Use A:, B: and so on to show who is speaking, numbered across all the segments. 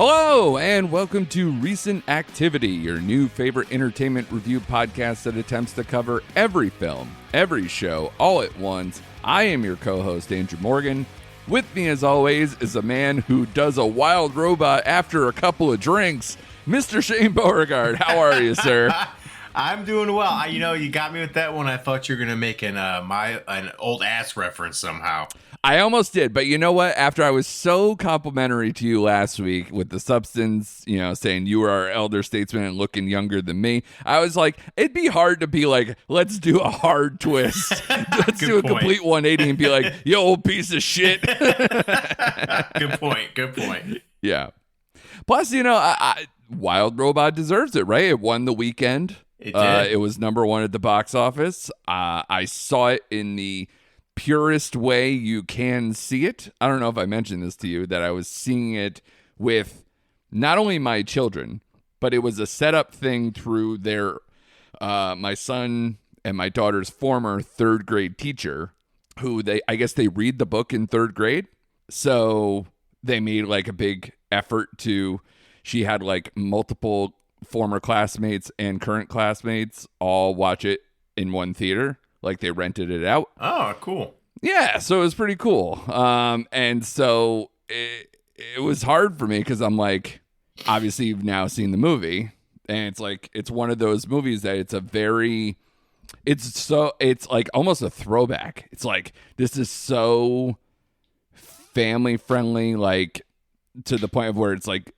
A: Hello, and welcome to Recent Activity, your new favorite entertainment review podcast that attempts to cover every film, every show, all at once. I am your co-host, Andrew Morgan. With me, as always, is a man who does a wild robot after a couple of drinks, Mr. Shane Beauregard. How are you, sir?
B: I'm doing well. You got me with that one. I thought you were going to make an old ass reference somehow.
A: I almost did, but you know what? After I was so complimentary to you last week with the substance, saying you were our elder statesman and looking younger than me, I was like, it'd be hard to be like, let's do a hard twist. Let's do a complete 180 and be like, you old piece of shit.
B: Good point.
A: Yeah. Plus, Wild Robot deserves it, right? It won the weekend.
B: It did.
A: It was number one at the box office. I saw it in the purest way you can see it. I don't know if I mentioned this to you, that I was seeing it with not only my children, but it was a setup thing through their my son and my daughter's former third grade teacher, who I guess they read the book in third grade. So they made like a big effort to, she had like multiple former classmates and current classmates all watch it in one theater. Like they rented it out.
B: Oh, cool.
A: Yeah, so it was pretty cool. And so it was hard for me because I'm like, obviously you've now seen the movie, and it's like it's one of those movies that it's like almost a throwback. It's like this is so family friendly, like to the point of where it's like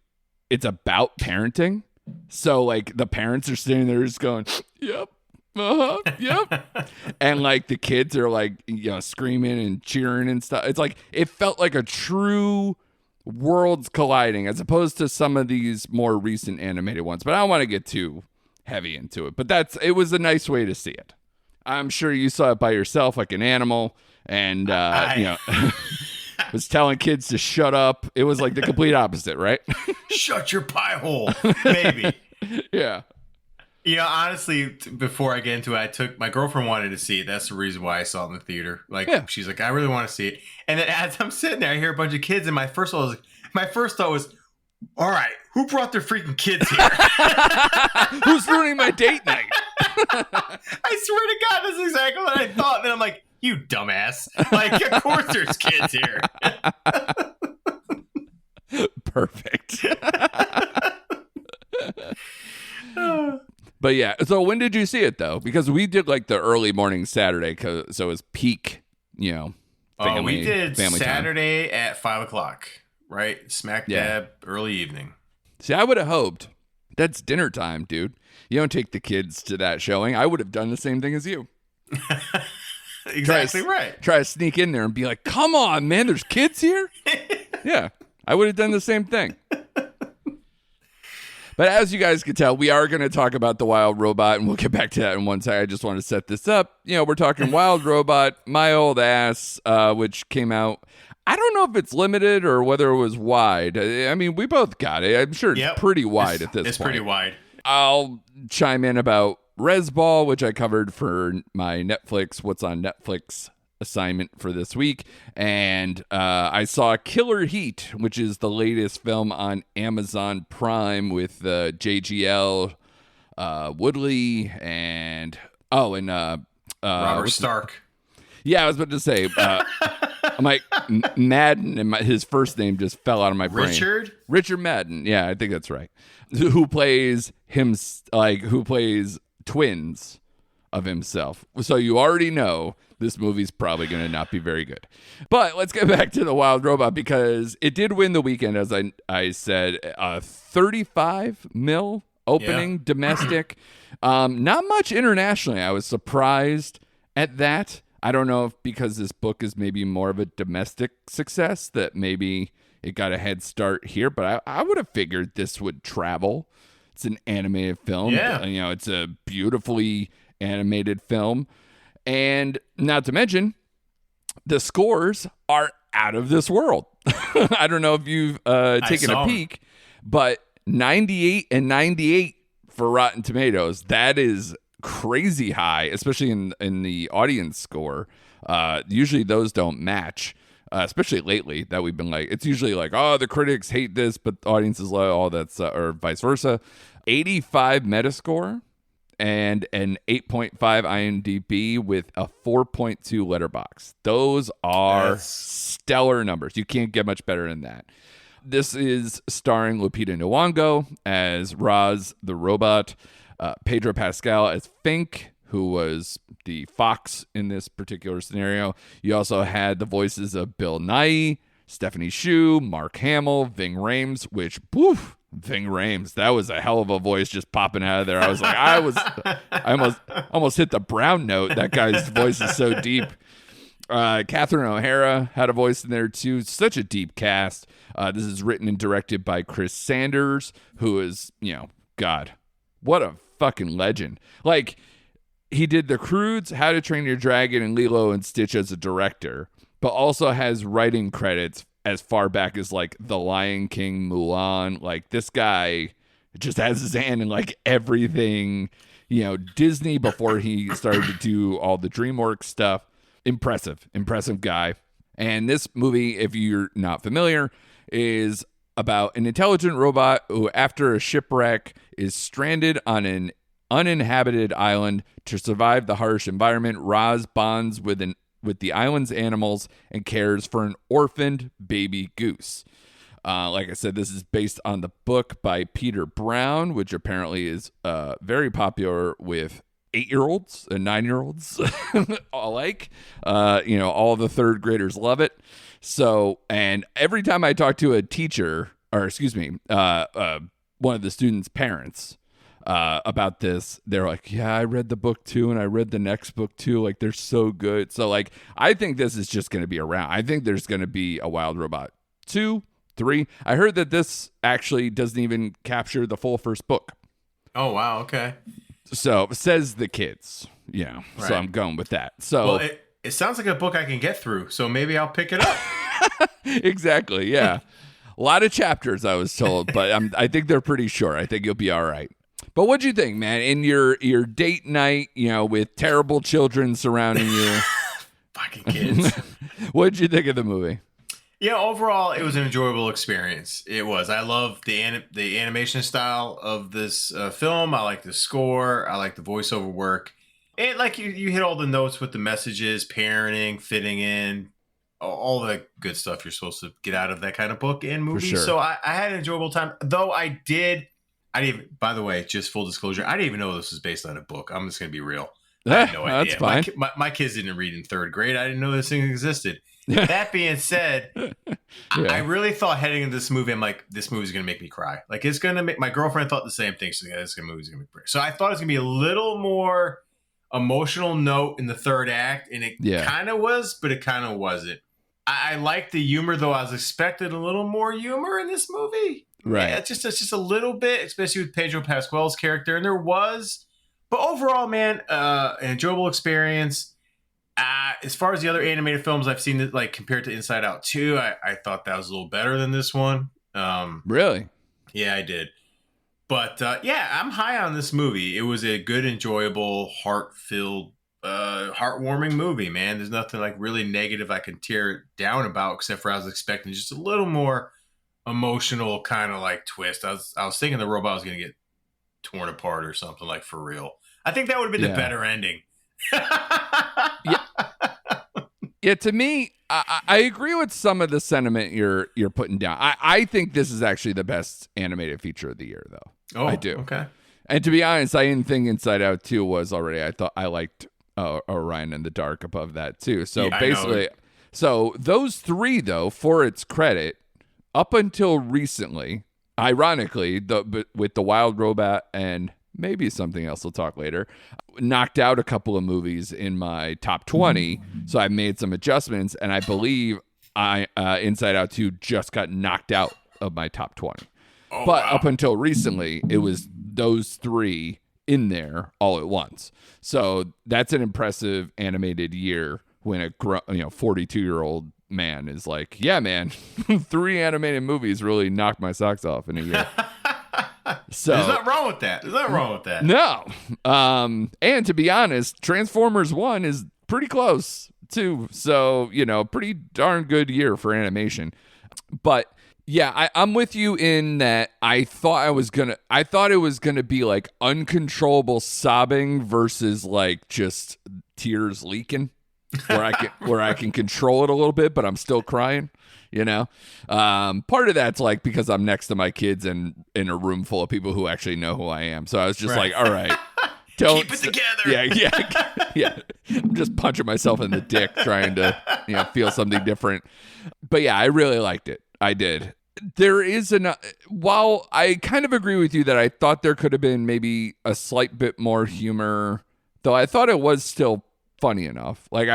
A: it's about parenting. So like the parents are sitting there just going, "Yep. Yep." And like the kids are like, screaming and cheering and stuff. It's like it felt like a true worlds colliding as opposed to some of these more recent animated ones. But I don't want to get too heavy into it. But it was a nice way to see it. I'm sure you saw it by yourself like an animal, and was telling kids to shut up. It was like the complete opposite, right?
B: Shut your pie hole, baby.
A: Yeah.
B: Honestly, before I get into it, my girlfriend wanted to see it. That's the reason why I saw it in the theater. She's like, I really want to see it. And then as I'm sitting there, I hear a bunch of kids, and my first thought was, all right, who brought their freaking kids here?
A: Who's ruining my date night?
B: I swear to God, that's exactly what I thought. And then I'm like, you dumbass. Like, of course there's kids here.
A: Perfect. But yeah, so when did you see it though? Because we did like the early morning Saturday, so it was peak, family,
B: we did
A: family
B: Saturday time. At 5:00, right? Smack dab, early evening.
A: See, I would have hoped that's dinner time, dude. You don't take the kids to that showing. I would have done the same thing as you.
B: Exactly right.
A: Try to sneak in there and be like, come on, man, there's kids here? Yeah, I would have done the same thing. But as you guys can tell, we are going to talk about the Wild Robot, and we'll get back to that in one second. I just want to set this up. We're talking Wild Robot, My Old Ass, which came out. I don't know if it's limited or whether it was wide. I mean, we both got it. I'm sure it's pretty wide at this point.
B: It's pretty wide.
A: I'll chime in about Rez Ball, which I covered for my Netflix, What's on Netflix assignment for this week. And I saw Killer Heat, which is the latest film on Amazon Prime with JGL, Woodley, and
B: Robert Stark.
A: Yeah, I was about to say, I'm like, Madden, and his first name just fell out of my brain. Richard Madden. Yeah, I think that's right. Who plays twins of himself. So you already know this movie's probably going to not be very good. But let's get back to the Wild Robot, because it did win the weekend, as I said, 35 mil opening domestic. Not much internationally. I was surprised at that. I don't know if because this book is maybe more of a domestic success that maybe it got a head start here, but I would have figured this would travel. It's an animated film.
B: Yeah.
A: It's a beautifully animated film. And not to mention, the scores are out of this world. I don't know if you've taken a peek, but 98 and 98 for Rotten Tomatoes. That is crazy high, especially in the audience score. Usually those don't match. especially lately, that we've been like, it's usually like, oh, the critics hate this, but the audiences love all that, or vice versa. 85 Metascore and an 8.5 IMDb with a 4.2 Letterboxd. Those are stellar numbers. You can't get much better than that. This is starring Lupita Nyong'o as Roz the robot, Pedro Pascal as Fink, who was the fox in this particular scenario. You also had the voices of Bill Nighy, Stephanie Hsu, Mark Hamill, Ving Rhames, which, woof, Ving Rhames, that was a hell of a voice just popping out of there. I was like, I almost hit the brown note. That guy's voice is so deep. Catherine O'Hara had a voice in there too. Such a deep cast. This is written and directed by Chris Sanders, who is, God, what a fucking legend. Like, he did The Croods, How to Train Your Dragon, and Lilo and Stitch as a director, but also has writing credits as far back as like The Lion King, Mulan. Like, this guy just has his hand in like everything, Disney before he started to do all the DreamWorks stuff. Impressive guy. And this movie, if you're not familiar, is about an intelligent robot who, after a shipwreck, is stranded on an uninhabited island. To survive the harsh environment, Roz bonds with the island's animals and cares for an orphaned baby goose. Like I said, this is based on the book by Peter Brown, which apparently is very popular with 8-year-olds and 9-year-olds alike. All the third graders love it. So, and every time I talk to a teacher, or excuse me, one of the students' parents, about this, they're like, yeah, I read the book too, and I read the next book too. Like, they're so good. So, like, I think this is just going to be around. I think there's going to be a Wild Robot 2, 3. I heard that this actually doesn't even capture the full first book.
B: Oh, wow. Okay.
A: So, says the kids, Right. So I'm going with that. So,
B: well, it sounds like a book I can get through, so maybe I'll pick it up.
A: Exactly. Yeah. A lot of chapters, I was told, but I think they're pretty short. I think you'll be all right. But what'd you think, man? In your date night, with terrible children surrounding you.
B: Fucking kids.
A: What'd you think of the movie?
B: Yeah, overall, it was an enjoyable experience. It was. I love the animation style of this film. I like the score. I like the voiceover work. And like you hit all the notes with the messages, parenting, fitting in, all the good stuff you're supposed to get out of that kind of book and movie.
A: Sure.
B: So I had an enjoyable time. Though I didn't even, by the way, just full disclosure, I didn't even know this was based on a book. I'm just going to be real. I had no idea.
A: That's fine.
B: My kids didn't read in third grade. I didn't know this thing existed. That being said, I really thought heading into this movie, I'm like, this movie's going to make me cry. Like, it's going to make, my girlfriend thought the same thing. She's like, this movie's going to make me cry. So I thought it was going to be a little more emotional note in the third act. And it kind of was, but it kind of wasn't. I liked the humor, though. I was expecting a little more humor in this movie.
A: Right.
B: Yeah, it's just a little bit, especially with Pedro Pascal's character. And there was, but overall, man, an enjoyable experience. As far as the other animated films I've seen, like compared to Inside Out 2, I thought that was a little better than this one.
A: Really?
B: Yeah, I did. But yeah, I'm high on this movie. It was a good, enjoyable, heart-filled, heartwarming movie, man. There's nothing like really negative I can tear it down about, except for I was expecting just a little more emotional kind of like twist. I was thinking the robot was going to get torn apart or something, like, for real. I think that would have been the better ending.
A: Yeah, to me, I agree with some of the sentiment you're putting down. I think this is actually the best animated feature of the year, though.
B: Oh,
A: I do.
B: Okay.
A: And to be honest, I didn't think Inside Out 2 was already. I thought I liked Orion in the Dark above that, too. So basically, so those three, though, for its credit, up until recently, ironically, with the Wild Robot and maybe something else we'll talk later, knocked out a couple of movies in my top 20. So I made some adjustments, and I believe Inside Out 2 just got knocked out of my top 20.
B: Oh,
A: but
B: wow.
A: up until recently, it was those three in there all at once. So that's an impressive animated year when a 42-year-old man is like, yeah, man, 3 animated movies really knocked my socks off in a year. So
B: there's nothing wrong with that.
A: No. And to be honest, Transformers 1 is pretty close too. So, pretty darn good year for animation. But yeah, I'm with you in that I thought it was gonna be like uncontrollable sobbing versus like just tears leaking, where I can control it a little bit, but I'm still crying. Part of that's like because I'm next to my kids and in a room full of people who actually know who I am. So I was just like, all right, don't
B: keep it together.
A: Yeah. I'm just punching myself in the dick trying to, feel something different. But yeah, I really liked it. I did. There is while I kind of agree with you that I thought there could have been maybe a slight bit more humor, though I thought it was still funny enough. Like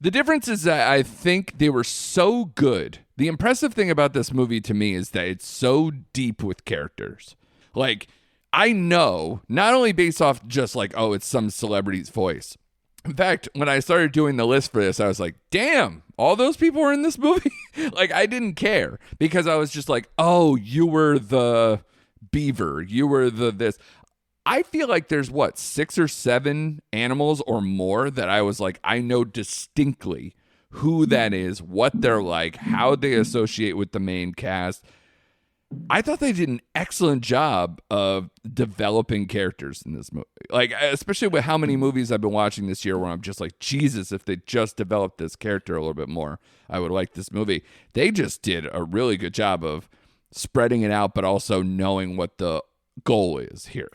A: the difference is that I think they were so good. The impressive thing about this movie to me is that it's so deep with characters. Like, I know, not only based off just like, oh, it's some celebrity's voice. In fact, when I started doing the list for this, I was like, damn, all those people were in this movie? Like, I didn't care because I was just like, oh, you were the beaver. You were the this. I feel like there's 6 or 7 animals or more that I was like, I know distinctly who that is, what they're like, how they associate with the main cast. I thought they did an excellent job of developing characters in this movie. Like, especially with how many movies I've been watching this year where I'm just like, Jesus, if they just developed this character a little bit more, I would like this movie. They just did a really good job of spreading it out, but also knowing what the goal is here.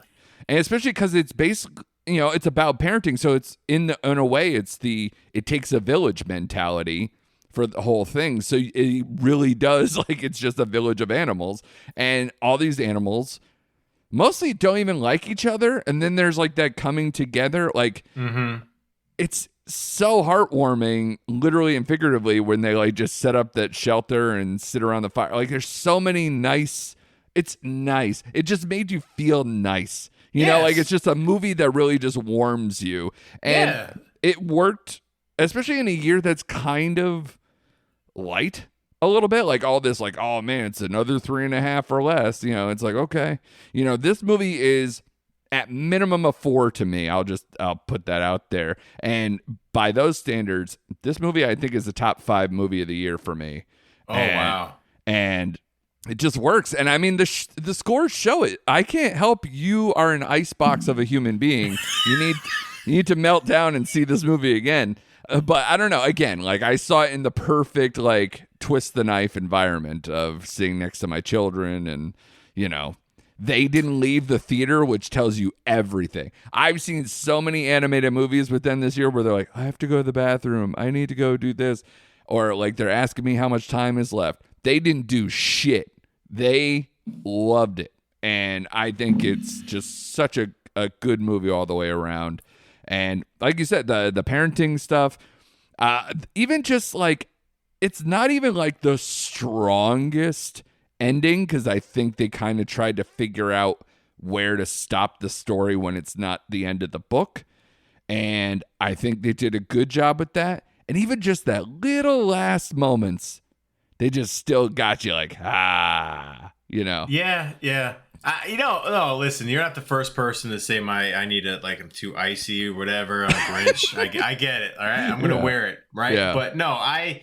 A: And especially because it's basically, it's about parenting. So it's in a way, it takes a village mentality for the whole thing. So it really does, like, it's just a village of animals, and all these animals mostly don't even like each other. And then there's like that coming together. Like, it's so heartwarming, literally and figuratively, when they like just set up that shelter and sit around the fire. Like, there's so many it's nice. It just made you feel nice. Like, it's just a movie that really just warms you. And it worked, especially in a year that's kind of light a little bit, like all this, like, oh man, it's another 3.5 or less. It's like, okay, this movie is at minimum a 4 to me. I'll put that out there. And by those standards, this movie I think is the top 5 movie of the year for me.
B: Wow.
A: And it just works. And I mean, the scores show it. I can't help, you are an icebox of a human being. You need to melt down and see this movie again. But I don't know. Again, like, I saw it in the perfect, like, twist the knife environment of sitting next to my children, and, they didn't leave the theater, which tells you everything. I've seen so many animated movies with them this year where they're like, I have to go to the bathroom. I need to go do this. Or like, they're asking me how much time is left. They didn't do shit. They loved it. And I think it's just such a good movie all the way around. And like you said, the parenting stuff, even just like, it's not even like the strongest ending, because I think they kind of tried to figure out where to stop the story when it's not the end of the book. And I think they did a good job with that. And even just that little last moments, they just still got you like, Yeah.
B: No, listen, you're not the first person to say I need it, like, I'm too icy or whatever. I'm a Grinch. I get it. All right. I'm going to wear it. Right.
A: Yeah.
B: But no, I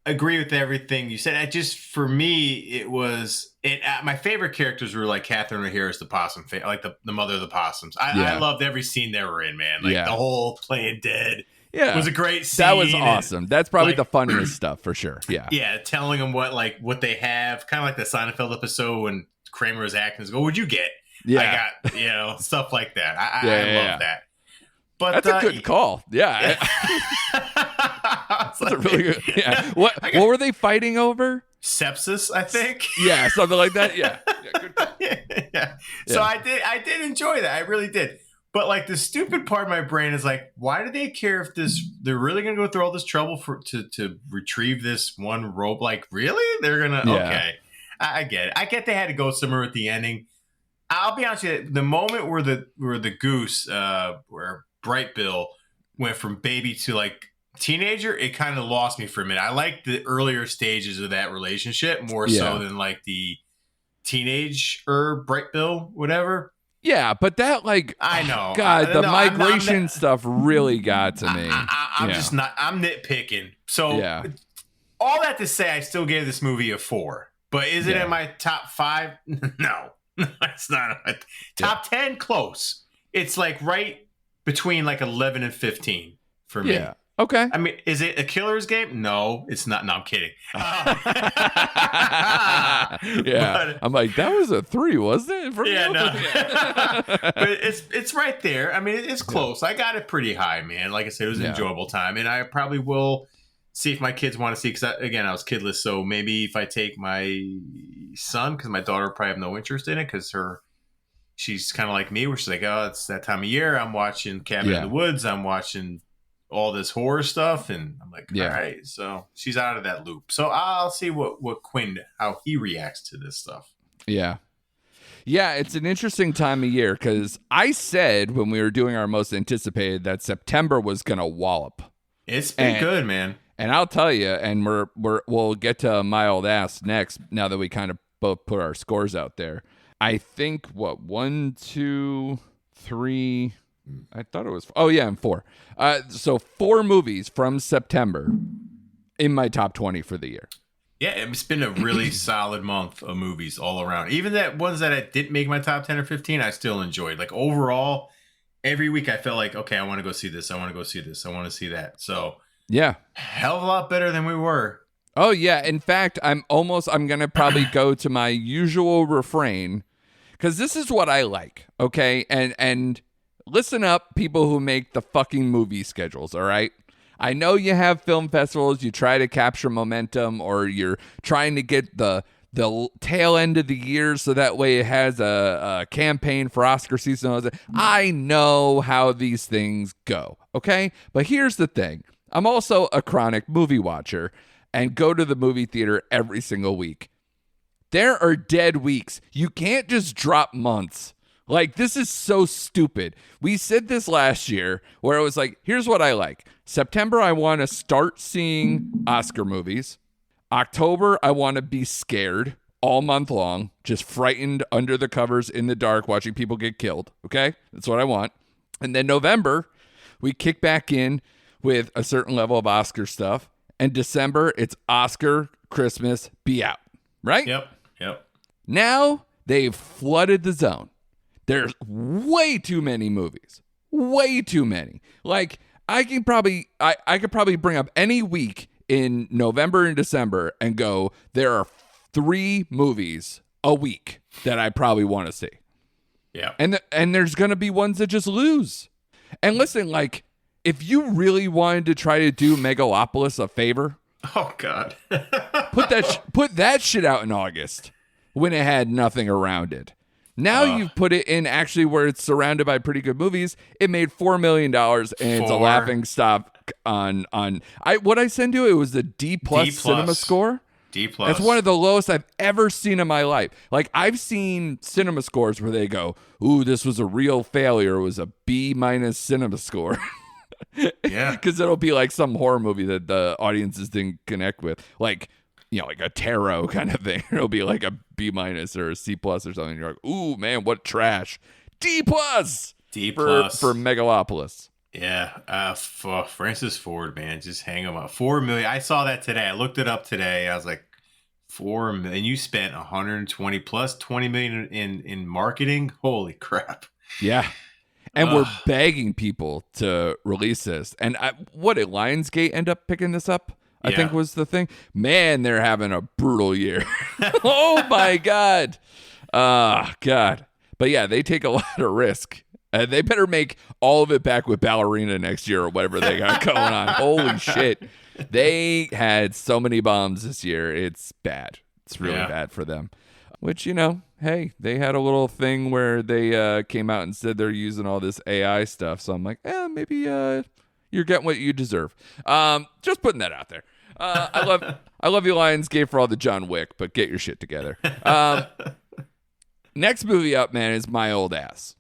B: agree with everything you said. For me, it was, my favorite characters were like Catherine O'Hara's the possum, like the mother of the possums. I loved every scene they were in, man. Like, the whole playing dead.
A: Yeah,
B: it was a great scene.
A: That was awesome. That's probably the funniest stuff for sure. Yeah.
B: Yeah. Telling them what they have, kind of like the Seinfeld episode when Kramer was acting, go, what'd you get?
A: Yeah.
B: I got, stuff like that. I love that. But
A: that's a good call. Yeah. That's a really good. Yeah. What were they fighting over?
B: Sepsis, I think.
A: Yeah, something like that. Yeah. Good call.
B: Yeah. So I did enjoy that. I really did. But like, the stupid part of my brain is like, why do they care if they're really going to go through all this trouble to retrieve this one rope? Like, really? They're going to, okay. I get it. I get they had to go somewhere at the ending. I'll be honest with you, the moment where the goose, where Bright Bill went from baby to like teenager, it kind of lost me for a minute. I like the earlier stages of that relationship more so than like the teenage or Bright Bill, whatever.
A: Yeah, but that, like,
B: I know.
A: God, the migration stuff really got to me.
B: I'm just not. I'm nitpicking. So all that to say, I still gave this movie a 4. But is it in my top 5? No, it's not. Top 10, close. It's like right between like 11 and 15 for me.
A: Yeah. Okay.
B: I mean, is it a killer's game? No, it's not. No, I'm kidding.
A: But, I'm like, that was a 3, wasn't it? For
B: yeah, no. But it's right there. I mean, it's close. I got it pretty high, man. Like I said, it was an enjoyable time, and I probably will see if my kids want to see. Because again, I was kidless, so maybe if I take my son, because my daughter probably have no interest in it, because she's kind of like me, where she's like, oh, it's that time of year. I'm watching Cabin in the Woods. I'm watching all this horror stuff, and I'm like, all right, so she's out of that loop. So I'll see what Quinn, how he reacts to this stuff.
A: Yeah, it's an interesting time of year, because I said when we were doing our most anticipated that September was gonna wallop.
B: It's been good, man.
A: And I'll tell you, and we'll get to my old ass next. Now that we kind of both put our scores out there, I think 1, 2, 3. I thought it was. Oh yeah, and 4. So 4 movies from September in my top 20 for the year.
B: Yeah, it's been a really solid month of movies all around. Even that ones that I didn't make my top 10 or 15, I still enjoyed. Like overall, every week I felt like, okay, I want to go see this. I want to go see this. I want to see that. So yeah, hell of a lot better than we were.
A: Oh yeah. In fact, I'm gonna probably go to my usual refrain, because this is what I like. Okay, and. Listen up, people who make the fucking movie schedules, all right? I know you have film festivals, you try to capture momentum, or you're trying to get the tail end of the year so that way it has a campaign for Oscar season. I know how these things go, okay? But here's the thing. I'm also a chronic movie watcher and go to the movie theater every single week. There are dead weeks. You can't just drop months. Like, this is so stupid. We said this last year where it was like, here's what I like. September, I want to start seeing Oscar movies. October, I want to be scared all month long, just frightened under the covers in the dark, watching people get killed. Okay? That's what I want. And then November, we kick back in with a certain level of Oscar stuff. And December, it's Oscar, Christmas, be out. Right?
B: Yep.
A: Now, they've flooded the zone. There's way too many movies. Way too many. Like, I could probably bring up any week in November and December and go, there are 3 movies a week that I probably want to see.
B: Yeah.
A: And there's going to be ones that just lose. And listen, like, if you really wanted to try to do Megalopolis a favor.
B: Oh, God.
A: put that shit out in August when it had nothing around it. Now you've put it in actually where it's surrounded by pretty good movies. It made $4 million, and it's a laughing stock on what I send you. It was the D+ cinema score.
B: D+.
A: That's one of the lowest I've ever seen in my life. Like, I've seen cinema scores where they go, "Ooh, this was a real failure. It was a B- cinema score." Yeah, because it'll be like some horror movie that the audiences didn't connect with, like, you know, like a tarot kind of thing. It'll be like a B- or a C+ or something. You're like, ooh, man, what trash. D+ for Megalopolis.
B: Yeah. Francis Ford, man, just hang him up. 4 million. I saw that today. I looked it up today. I was like, 4 million. You spent 120 plus 20 million in marketing. Holy crap.
A: Yeah. And we're begging people to release this. And what did Lionsgate end up picking this up? I think was the thing. Man, they're having a brutal year. Oh my God. God. But yeah, they take a lot of risk. They better make all of it back with Ballerina next year or whatever they got going on. Holy shit. They had so many bombs this year. It's bad. It's really bad for them. Which, you know, hey, they had a little thing where they came out and said they're using all this AI stuff. So I'm like, maybe you're getting what you deserve. Just putting that out there. I love you, Lionsgate, for all the John Wick, but get your shit together. Next movie up, man, is My Old Ass.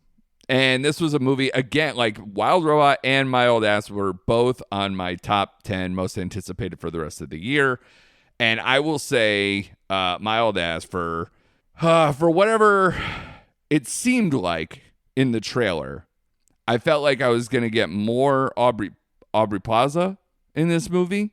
A: And this was a movie, again, like Wild Robot and My Old Ass were both on my top 10 most anticipated for the rest of the year. And I will say My Old Ass for whatever it seemed like in the trailer. I felt like I was going to get more Aubrey Aubrey Plaza in this movie.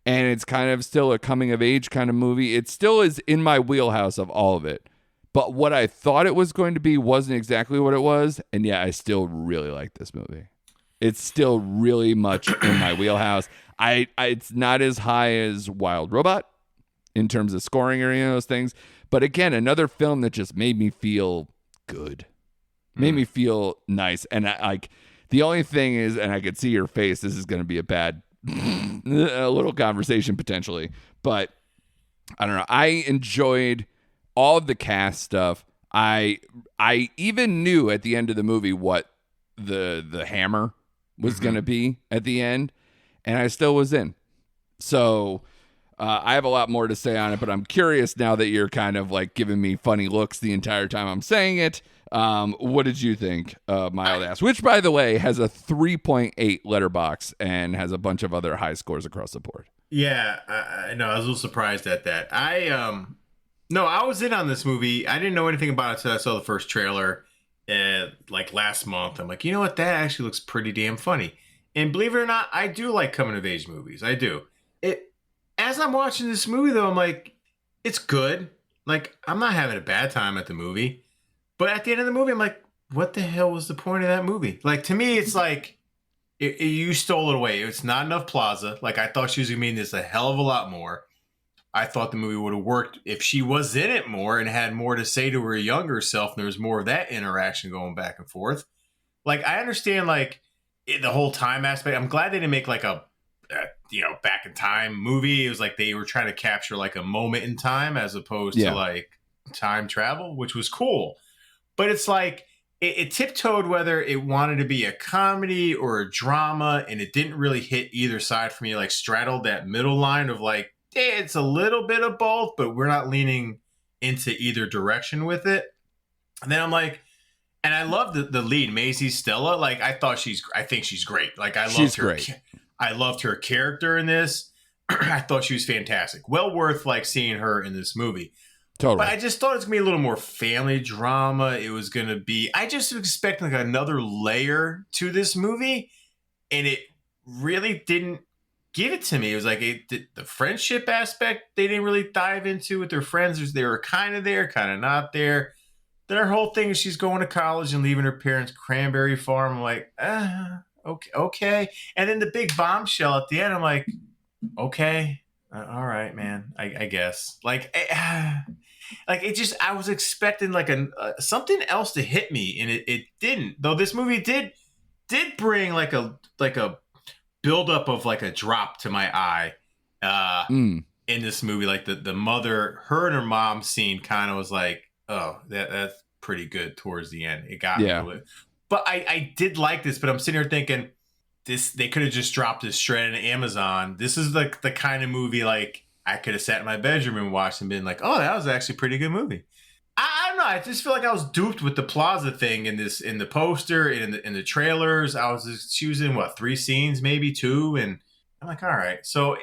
A: And it's kind of still a coming of age kind of movie. It still is in my wheelhouse of all of it. But what I thought it was going to be wasn't exactly what it was. And yeah, I still really like this movie. It's still really much in my wheelhouse. It's not as high as Wild Robot in terms of scoring or any of those things. But again, another film that just made me feel good. Made me feel nice. And the only thing is, and I could see your face, this is going to be a little conversation potentially, but I don't know. I enjoyed all of the cast stuff. I even knew at the end of the movie what the hammer was going to be at the end, and I still was in. So I have a lot more to say on it, but I'm curious now that you're kind of like giving me funny looks the entire time I'm saying it. What did you think of Mild Ass? Which, by the way, has a 3.8 letterbox and has a bunch of other high scores across the board.
B: Yeah, I know. I was a little surprised at that. I was in on this movie. I didn't know anything about it until I saw the first trailer, like last month. I'm like, you know what? That actually looks pretty damn funny. And believe it or not, I do like coming of age movies. I do. As I'm watching this movie, though, I'm like, it's good. Like, I'm not having a bad time at the movie. But at the end of the movie, I'm like, what the hell was the point of that movie? Like, to me, it's like, you stole it away. It's not enough Plaza. Like, I thought she was going to mean this a hell of a lot more. I thought the movie would have worked if she was in it more and had more to say to her younger self, and there was more of that interaction going back and forth. Like, I understand, like, the whole time aspect. I'm glad they didn't make, like, a back in time movie. It was like they were trying to capture, like, a moment in time as opposed to, like, time travel, which was cool. But it's like it tiptoed whether it wanted to be a comedy or a drama, and it didn't really hit either side for me. Like, straddled that middle line of like, it's a little bit of both, but we're not leaning into either direction with it. And then I'm like, and I love the lead, Maisie Stella. Like, I think she's great. Like,
A: She's great.
B: I loved her character in this. I thought she was fantastic. Well worth like seeing her in this movie.
A: Totally.
B: But I just thought it was going to be a little more family drama. It was going to be, I just was expecting like another layer to this movie, and it really didn't give it to me. It was like the friendship aspect, they didn't really dive into with their friends. They were kind of there, kind of not there. Then her whole thing is she's going to college and leaving her parents' cranberry farm. I'm like, okay. And then the big bombshell at the end, I'm like, okay, all right, man, I guess. Like it just, I was expecting like something else to hit me, and it didn't. Though this movie did bring like a buildup of like a drop to my eye in this movie. Like the mother, her and her mom scene kind of was like, oh, that's pretty good towards the end. It got me a little bit. But I did like this, but I'm sitting here thinking, they could have just dropped this straight on Amazon. This is the kind of movie like I could have sat in my bedroom and watched and been like, oh, that was actually a pretty good movie. I don't know. I just feel like I was duped with the Plaza thing in the poster and in the trailers. I was just choosing 3 scenes, maybe 2, and I'm like, all right. So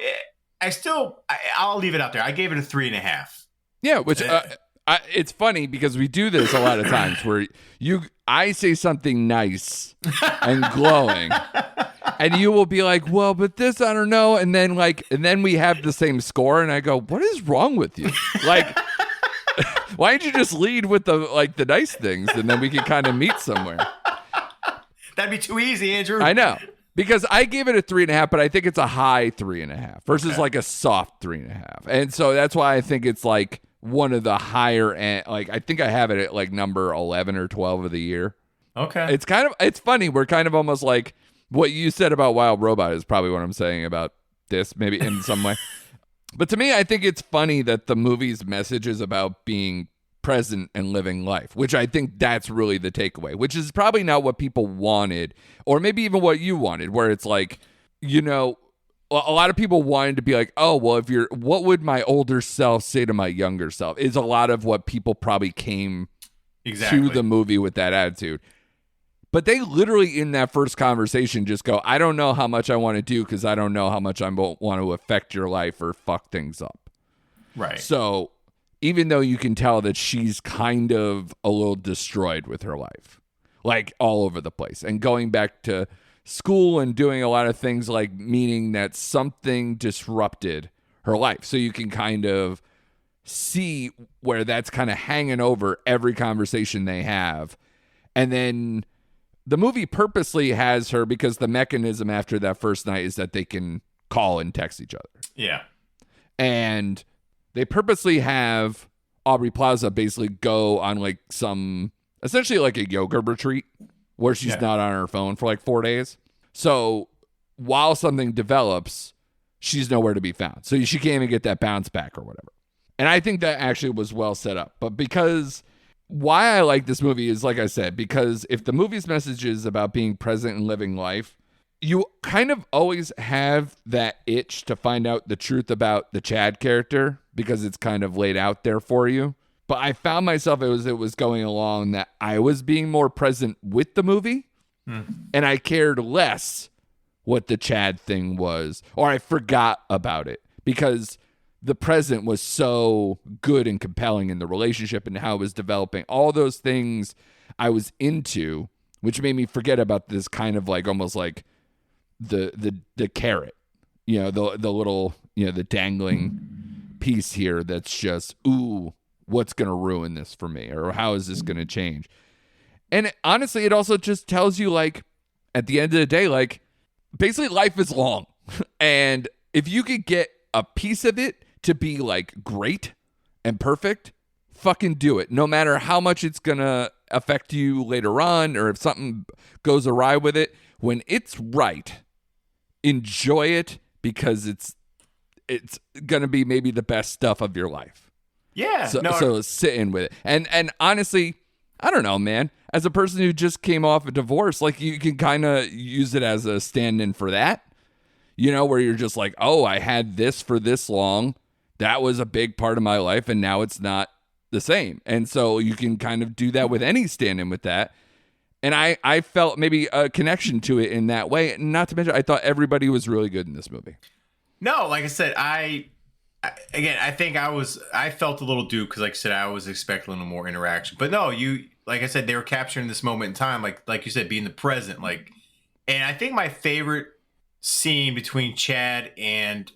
B: I'll leave it out there. I gave it a 3.5.
A: Yeah, which it's funny because we do this a lot of times where I say something nice and glowing. And you will be like, well, but this, I don't know. And then we have the same score. And I go, what is wrong with you? Like, why don't you just lead with the nice things? And then we can kind of meet somewhere.
B: That'd be too easy, Andrew.
A: I know. Because I gave it a 3.5, but I think it's a high 3.5 versus like a soft 3.5. And so that's why I think it's like one of the higher end. Like, I think I have it at like number 11 or 12 of the year.
B: Okay.
A: It's funny. We're kind of almost like, what you said about Wild Robot is probably what I'm saying about this, maybe in some way. But to me, I think it's funny that the movie's message is about being present and living life, which I think that's really the takeaway, which is probably not what people wanted, or maybe even what you wanted, where it's like, a lot of people wanted to be like, oh, well, what would my older self say to my younger self, is a lot of what people probably came to the movie with that attitude. But they literally in that first conversation just go, I don't know how much I want to do because I don't know how much I want to affect your life or fuck things up.
B: Right.
A: So even though you can tell that she's kind of a little destroyed with her life, like all over the place. And going back to school and doing a lot of things, like meaning that something disrupted her life. So you can kind of see where that's kind of hanging over every conversation they have. And then the movie purposely has her, because the mechanism after that first night is that they can call and text each other.
B: Yeah.
A: And they purposely have Aubrey Plaza basically go on like some, essentially like a yoga retreat where she's not on her phone for like 4 days. So while something develops, she's nowhere to be found. So she can't even get that bounce back or whatever. And I think that actually was well set up. But because why I like this movie is, like I said, because if the movie's message is about being present and living life, you kind of always have that itch to find out the truth about the Chad character because it's kind of laid out there for you. But I found myself, it was going along that I was being more present with the movie and I cared less what the Chad thing was, or I forgot about it because the present was so good and compelling in the relationship and how it was developing. All those things I was into, which made me forget about this kind of like almost like the carrot, you know, the little, you know, the dangling piece here that's just, ooh, what's going to ruin this for me, or how is this going to change? And honestly, it also just tells you, like, at the end of the day, like, basically life is long. And if you could get a piece of it to be like great and perfect, fucking do it. No matter how much it's going to affect you later on, or if something goes awry with it, when it's right, enjoy it, because it's going to be maybe the best stuff of your life.
B: Yeah.
A: So sit in with it. And honestly, I don't know, man. As a person who just came off a divorce, like, you can kind of use it as a stand-in for that. You know, where you're just like, oh, I had this for this long. That was a big part of my life, and now it's not the same. And so you can kind of do that with any stand-in with that. And I felt maybe a connection to it in that way. Not to mention, I thought everybody was really good in this movie.
B: No, like I said, I think I felt a little duped because, like I said, I was expecting a little more interaction. But no, like I said, they were capturing this moment in time, like you said, being the present. Like, and I think my favorite scene between Chad and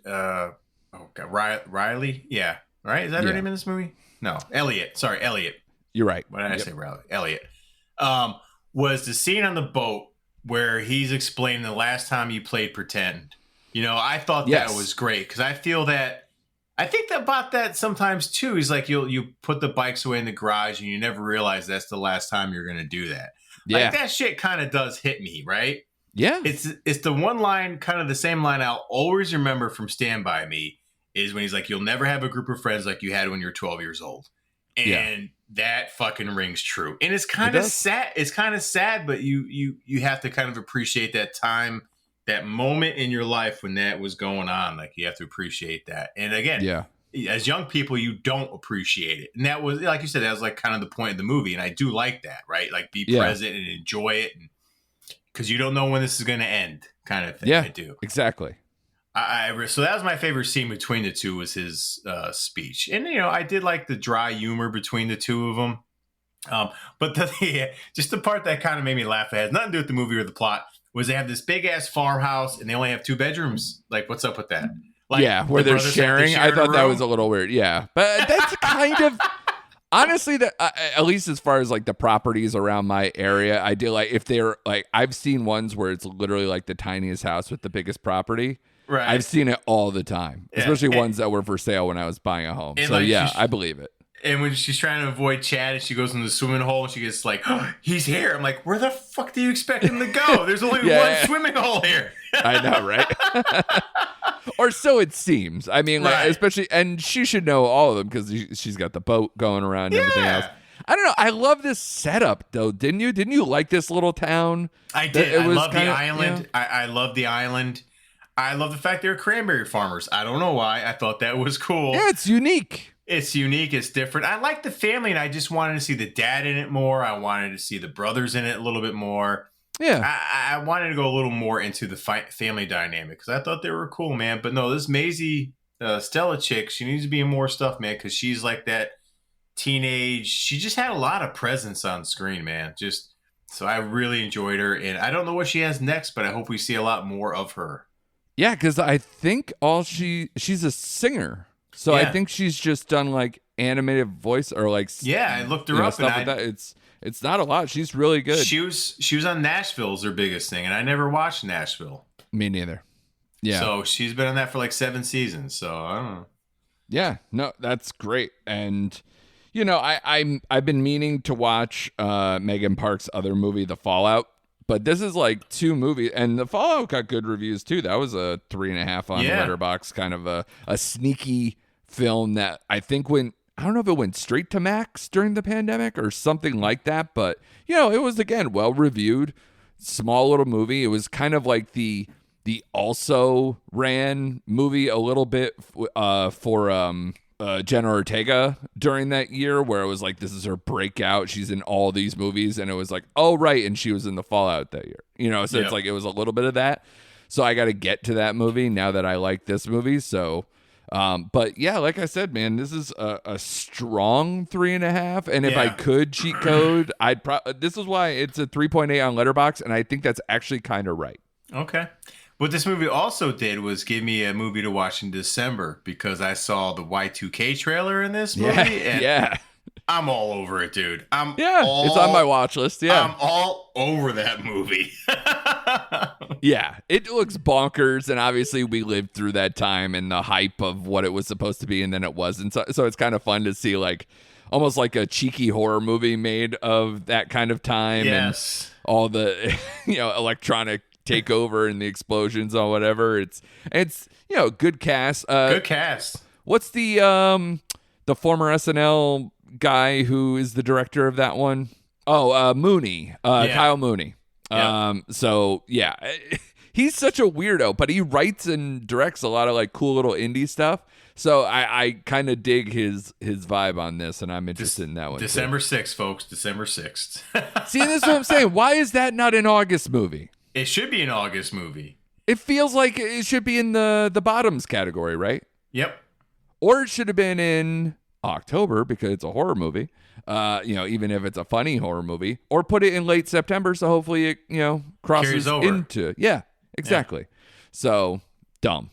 B: Riley, yeah, right? Is that her name in this movie? No, Elliot. Sorry, Elliot.
A: You're right.
B: Why did I say Riley? Elliot. Was the scene on the boat where he's explaining the last time you played pretend. You know, I thought that was great because I think about that sometimes too. He's like, you put the bikes away in the garage and you never realize that's the last time you're going to do that. Yeah. Like, that shit kind of does hit me, right?
A: Yeah.
B: It's the one line, kind of the same line I'll always remember from Stand By Me, is when he's like, you'll never have a group of friends like you had when you were 12 years old. And that fucking rings true. And it's kind of sad. It's kind of sad, but you have to kind of appreciate that time, that moment in your life when that was going on. Like, you have to appreciate that. And again, as young people, you don't appreciate it. And that was, like you said, that was like kind of the point of the movie. And I do like that, right? Like, be present and enjoy it. Because you don't know when this is going to end, kind of thing.
A: Yeah,
B: I do.
A: Exactly.
B: So that was my favorite scene between the two, was his speech. And, you know, I did like the dry humor between the two of them. But just the part that kind of made me laugh, that has nothing to do with the movie or the plot, was they have this big ass farmhouse and they only have 2 bedrooms. Like, what's up with that? Like,
A: where they're sharing. I thought that was a little weird. Yeah, but that's kind of honestly that at least as far as like the properties around my area, I do like if they're like, I've seen ones where it's literally like the tiniest house with the biggest property. Right. I've seen it all the time, especially ones that were for sale when I was buying a home. So like, I believe it.
B: And when she's trying to avoid Chad and she goes in the swimming hole and she gets like, oh, he's here. I'm like, where the fuck do you expect him to go? There's only one swimming hole here. I know,
A: right? Or so it seems. I mean, like, especially, and she should know all of them because she's got the boat going around and everything else. I don't know. I love this setup, though. Didn't you? Didn't you like this little town?
B: I did. I love the island. You know? I love the island. I love the fact they're cranberry farmers. I don't know why. I thought that was cool.
A: Yeah, it's unique.
B: It's unique. It's different. I like the family, and I just wanted to see the dad in it more. I wanted to see the brothers in it a little bit more.
A: Yeah.
B: I wanted to go a little more into the family dynamic because I thought they were cool, man. But no, this Maisie Stella chick, she needs to be in more stuff, man, because she's like that teenage. She just had a lot of presence on screen, man. Just So I really enjoyed her, and I don't know what she has next, but I hope we see a lot more of her.
A: Yeah, because I think she's a singer, so I think she's just done like animated voice or like
B: I looked her up
A: stuff like that. It's not a lot. She's really good.
B: She was on Nashville's her biggest thing, and I never watched Nashville.
A: Me neither. Yeah.
B: So she's been on that for like 7 seasons. So I don't know.
A: Yeah, no, that's great. And you know, I've been meaning to watch Megan Park's other movie, The Fallout. But this is like 2 movies, and The Fallout got good reviews too. That was a 3.5 on Letterboxd, kind of a sneaky film that I think I don't know if it went straight to Max during the pandemic or something like that, but you know, it was again well reviewed, small little movie. It was kind of like the also ran movie a little bit for Jenna Ortega during that year, where it was like, this is her breakout. She's in all these movies, and it was like, oh right, and she was in The Fallout that year. You know, so it's like it was a little bit of that. So I got to get to that movie now that I like this movie. So, but yeah, like I said, man, this is a strong 3.5. And if I could cheat code, this is why it's a 3.8 on Letterboxd, and I think that's actually kind of right.
B: Okay. What this movie also did was give me a movie to watch in December, because I saw the Y2K trailer in this movie. And I'm all over it, dude.
A: It's on my watch list. Yeah.
B: I'm all over that movie.
A: Yeah, it looks bonkers. And obviously we lived through that time and the hype of what it was supposed to be. And then it wasn't. So it's kind of fun to see like almost like a cheeky horror movie made of that kind of time.
B: Yes.
A: And all the, electronic takeover and the explosions or whatever. It's good cast.
B: Good cast.
A: What's the former SNL guy who is the director of that one? Oh, Mooney. Kyle Mooney.
B: Yep.
A: So yeah, he's such a weirdo, but he writes and directs a lot of like cool little indie stuff. So I kind of dig his vibe on this, and I'm interested in that one.
B: December 6th, folks. December 6th.
A: See, this is what I'm saying. Why is that not an August movie?
B: It should be an August movie.
A: It feels like it should be in the bottoms category, right?
B: Yep.
A: Or it should have been in October because it's a horror movie. Even if it's a funny horror movie, or put it in late September, so hopefully it crosses over into exactly. Yeah. So dumb.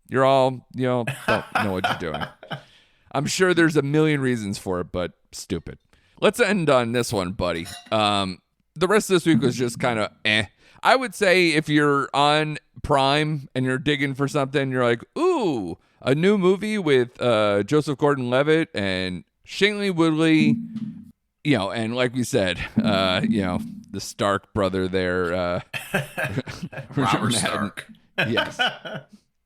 A: You're all don't know what you're doing. I'm sure there's a million reasons for it, but stupid. Let's end on this one, buddy. The rest of this week was just kind of eh. I would say if you're on Prime and you're digging for something, you're like, ooh, a new movie with Joseph Gordon-Levitt and Shailene Woodley, and like we said, the Stark brother there,
B: Robert Stark.
A: Yes.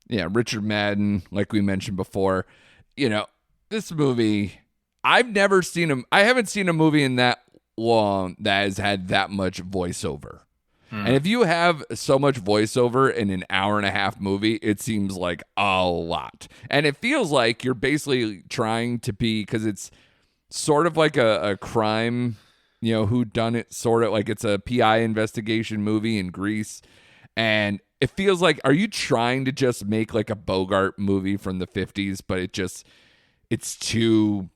A: Yeah, Richard Madden, like we mentioned before. This movie, I haven't seen a movie in that long that has had that much voiceover. And if you have so much voiceover in an 1.5-hour movie, it seems like a lot. And it feels like you're basically trying to be, because it's sort of like a crime, whodunit, sort of like it's a PI investigation movie in Greece. And it feels like, are you trying to just make like a Bogart movie from the 50s, but it's too,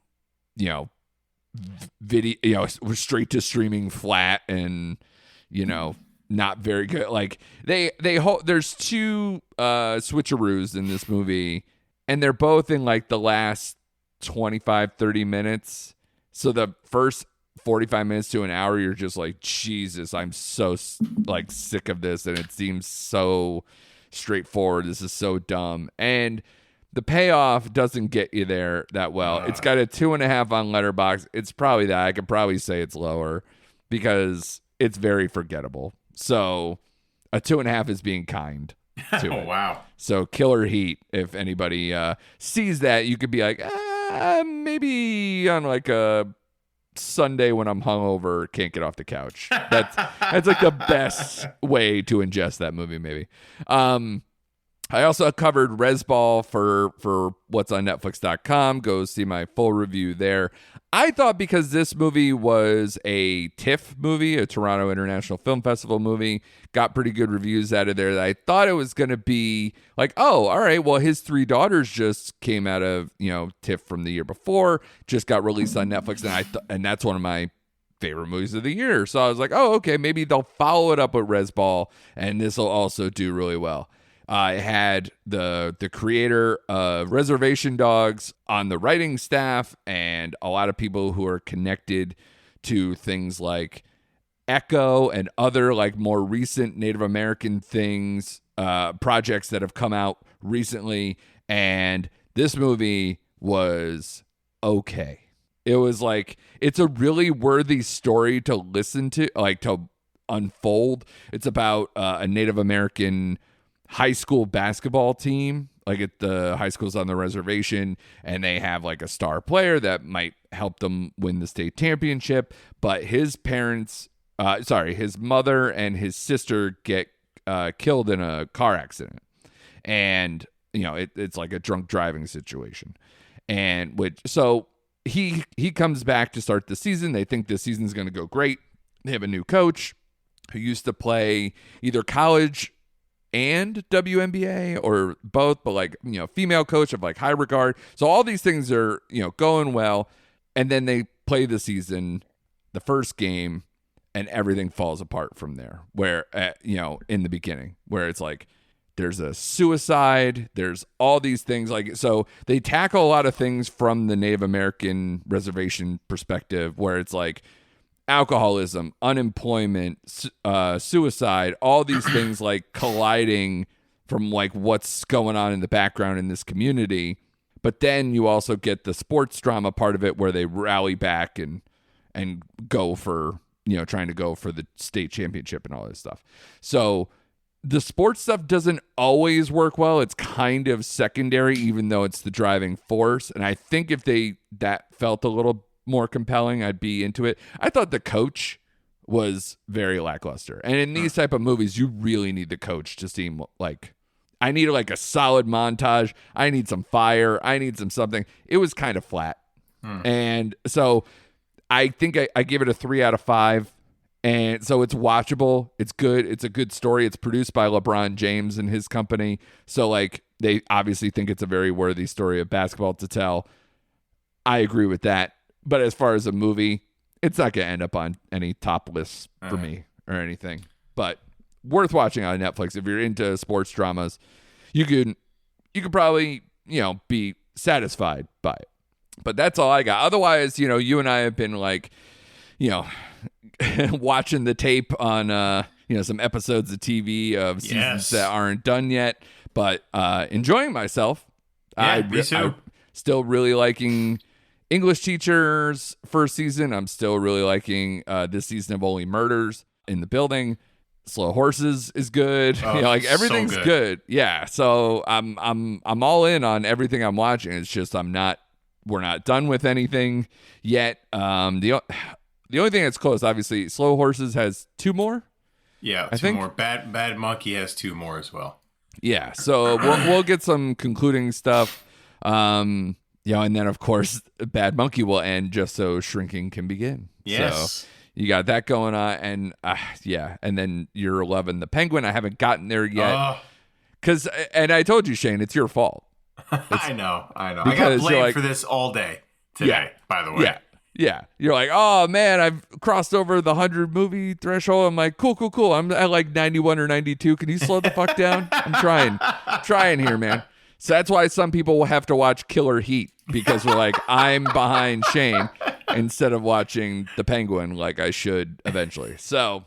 A: video, straight to streaming flat and, not very good. Like there's 2 switcheroos in this movie, and they're both in like the last 25-30 minutes. So the first 45 minutes to an hour, you're just like, Jesus, I'm so like sick of this, and it seems so straightforward. This is so dumb, and the payoff doesn't get you there that well. It's got a 2.5 on Letterboxd. It's probably that. I could probably say it's lower because it's very forgettable. So a 2.5 is being kind to it.
B: Wow.
A: So Killer Heat, if anybody sees that, you could be like, maybe on like a Sunday when I'm hungover, can't get off the couch. That's like the best way to ingest that movie, maybe. I also covered Rez Ball for what's on Netflix.com. Go see my full review there. I thought because this movie was a TIFF movie, a Toronto International Film Festival movie, got pretty good reviews out of there, that I thought it was going to be like, oh, all right, well, his 3 daughters just came out of, TIFF from the year before, just got released on Netflix, and that's one of my favorite movies of the year. So I was like, oh, okay, maybe they'll follow it up with Rez Ball, and this will also do really well. I had the creator of Reservation Dogs on the writing staff, and a lot of people who are connected to things like Echo and other like more recent Native American things, projects that have come out recently. And this movie was okay. It was like, it's a really worthy story to listen to, like to unfold. It's about a Native American high school basketball team, like at the high schools on the reservation, and they have like a star player that might help them win the state championship. But his his mother and his sister get killed in a car accident. And, you know, it's like a drunk driving situation. And so he comes back to start the season. They think this season's going to go great. They have a new coach who used to play either college and WNBA or both, but like, you know, female coach of like high regard. So all these things are, you know, going well. And then they play the season, the first game, and everything falls apart from there. Where, you know, in the beginning, where it's like, there's a suicide, there's all these things. Like, so they tackle a lot of things from the Native American reservation perspective, where it's like alcoholism, unemployment, suicide, all these things like colliding from like what's going on in the background in this community. But then you also get the sports drama part of it, where they rally back and go for, you know, trying to go for the state championship and all this stuff. So the sports stuff doesn't always work well. It's kind of secondary, even though it's the driving force. And I think if that felt a little more compelling, I'd be into it. I thought the coach was very lackluster. And in these type of movies, you really need the coach to seem like, I need like a solid montage. I need some fire. I need something. It was kind of flat. And so I think I give it a 3 out of 5. And so it's watchable. It's good. It's a good story. It's produced by LeBron James and his company. So like, they obviously think it's a very worthy story of basketball to tell. I agree with that. But as far as a movie, it's not going to end up on any top lists for me or anything. But worth watching on Netflix. If you're into sports dramas, you could probably, you know, be satisfied by it. But that's all I got. Otherwise, you know, you and I have been like, you know, watching the tape on, you know, some episodes of TV of seasons that aren't done yet, but enjoying myself.
B: Yeah, me too.
A: I'm still really liking English Teachers first season. I'm still really liking this season of Only Murders in the Building. Slow Horses is good. You know, like everything's so good. Yeah. So I'm all in on everything I'm watching. It's just we're not done with anything yet. The only thing that's close, obviously, Slow Horses has 2 more.
B: Yeah, I think 2 more. Bad Monkey has 2 more as well. Yeah,
A: so we'll get some concluding stuff. You know, and then of course, Bad Monkey will end just so Shrinking can begin.
B: Yes.
A: So you got that going on, and yeah, and then you're loving The Penguin. I haven't gotten there yet and I told you, Shane, it's your fault.
B: I know. I got blamed for this all day today. By the way.
A: Yeah. You're like, oh man, I've crossed over the 100 movie threshold. I'm like, cool. I'm at like 91 or 92. Can you slow the fuck down? I'm trying here, man. So that's why some people will have to watch Killer Heat, because we're like, I'm behind Shane instead of watching The Penguin like I should eventually. So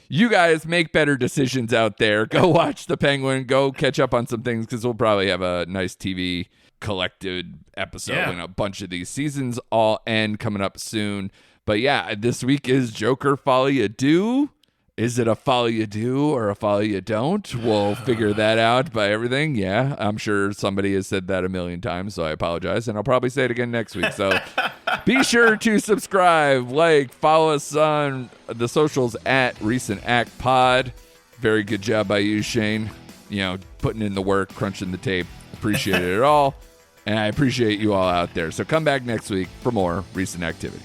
A: you guys make better decisions out there. Go watch The Penguin. Go catch up on some things, because we'll probably have a nice TV collected episode when a bunch of these seasons all end coming up soon. But yeah, this week is Joker Folly You Do. Is it a folly you do or a folly you don't? We'll figure that out by everything. Yeah, I'm sure somebody has said that a million times, so I apologize. And I'll probably say it again next week. So be sure to subscribe, like, follow us on the socials at Recent Act Pod. Very good job by you, Shane. You know, putting in the work, crunching the tape. Appreciate it all. And I appreciate you all out there. So come back next week for more recent activity.